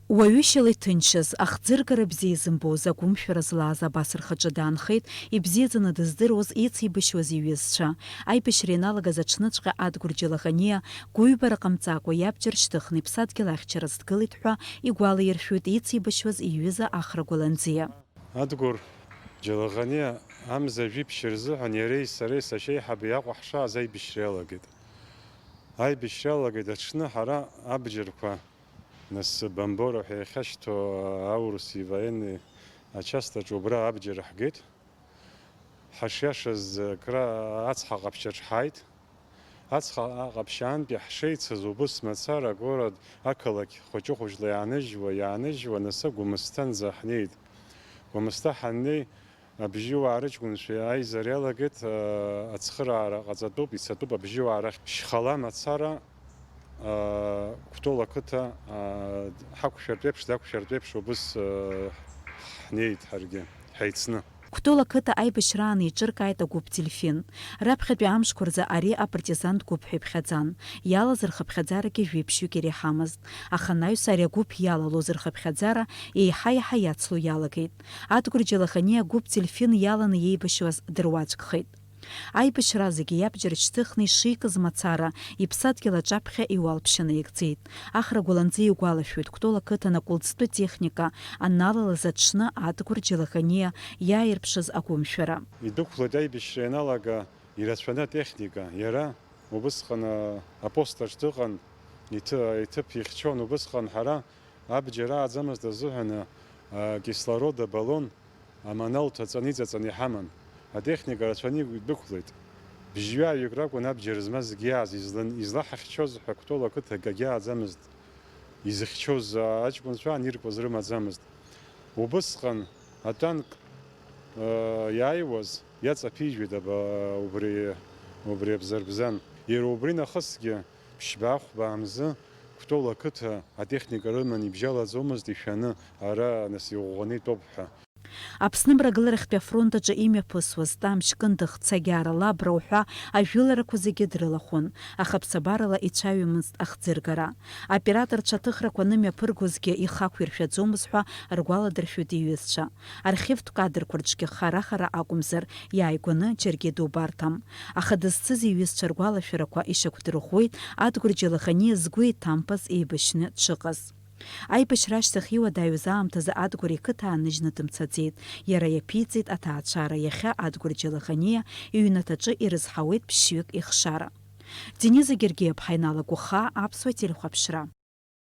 Уаҩышьала иҭынчыз, ахӡыргара бзиа изымбоз агәымшәара злааз абас рхаҿы даанхеит, ибзиаӡаны дыздыруаз ицеибашьуаз иҩызцәа. Аибашьра ианалагаз аҽныҵәҟьа Адгәыр Џьалаханиа гәыҩбара ҟамҵакәа иабџьар шьҭыхны иԥсадгьыл ахьчараз дгылеит ҳәа игәалаиршәоит ицеибашьуаз иҩыза Ахра Гәаланӡиа. Адгәыр Џьалаханиа амза жәиԥшьыр рзыҳәан иареи сареи сашьеиҳаби Аҟәа ҳшааз аибашьра иалагеит. Аибашьра иалагеит аҽны ҳара абџьарқәа нас Бамбора ҳәа иахьашьҭоу аурыси военни ачастоаҿы убра абџьар ҳгеит. Ҳашиашаз акра ацҳа ҟаԥшьаҿ ҳааит. Ацҳа ҟаԥшьаантәи ҳшеицыз убыс мацара агород ақалақь хәыҷы-хәыҷла иааныжьуа нас Гәымсҭанӡа ҳнеит. Гәымсҭа ҳаннеи абжьыуаа рыҷкәынцәа аизара иалагеит, ацхыраара ҟаҵатәуп, ицатәуп абжьыуаа рахь. Шьхала мацара Кәтол ақыҭа ҳақәшәартә еиԥш, дақәшәартә еиԥш убыс ҳнеит ҳаргьы ҳаицны. Кәтол ақыҭа аибашьраан еиҿыркааит агәыԥ Дельфин. Раԥхьатәи амшқәа рзы ари апартизантә гәыԥ ҳәа иԥхьаӡан. Иалаз рхыԥхьаӡарагьы жәиԥшьҩык иреиҳамызт. Аха анаҩс ари агәыԥ иалалоз рхыԥхьаӡара еиҳа-еиҳа иацло иалагеит. Адгәыр Џьалаханиа агәыԥ Дельфин иаланы иеибашьуаз дыруаӡәкхеит. Аибашьра зегьы иабџьар шьҭыхны ишикыз мацара иԥсадгьыл аҿаԥхьа иуалԥшьаны икӡеит. Ахра Гәаланӡиа игәалашәоит, Кәтол ақыҭа накәылӡтәы техника аналалаз аҽны Адгәыр Џьалаханиа иааирԥшыз агәымшәара. Идәықәлоит аибашьра ианалага ирацәаны атехника. Иара убысҟан апостаҿ дыҟан, иҭыԥ ихьчон. Убысҟан ҳара абџьар ааӡамызт азыҳәан кислород абаллон аманал ҭаҵаны иҵаҵаны иҳаман. Атехника рацәаны идәықәлеит. Бжьҩаҩык ракәын абџьар змаз зегьы иааз, излаҳахьчоз ҳәа Кәтол ақыҭа акгьы ааӡамызт. Изыхьчоз аҷкәынцәа аниркуаз рымаӡамызт. Убысҟан атанк иааиуаз иаҵаԥижәеит убри абзарбзан. Иара убри нахысгьы ԥшьбаа-хәбаа мзы Кәтол ақыҭа атехника рыман ибжьалаӡомызт, ишәаны ара нас иӷәӷәаны итәоуп ҳәа. Аԥсны Мрагыларахьтәи афронт аҿы имҩаԥысуаз Тамшь, Кындыӷ, Цагьара, Лабра уҳәа ажәыларақәа зегьы дрылахәын, аха ԥсабарала ицәаҩамызт ахӡыргара. Аоператорцәа аҭыхрақәа нымҩаԥыргозгьы ихақәиршәаӡомызт ҳәа ргәаладыршәоит иҩызцәа. Архивтә кадрқәа рҿгьы хара-хара акәымзар иааигәаны џьаргьы дубарҭам. Аха дызцыз иҩызцәа ргәалашәарақәа ишьақәдырӷәӷәеит Адгәыр Џьалаханиа згәы иҭамԥаз еибашьны дшыҟаз. Аибашьра ашьҭахь иуадаҩыз аамҭазы Адгәыр иқыҭа ааныжьны дымцаӡеит. Иара иаԥиҵеит аҭаацәара. Иахьа Адгәыр Џьалаханиа иҩнаҭаҿы ирызҳауеит ԥшьҩык ихшара. Дениза Гергиев, Ҳаиналаг Уха, Аԥсуа телехәаԥшра.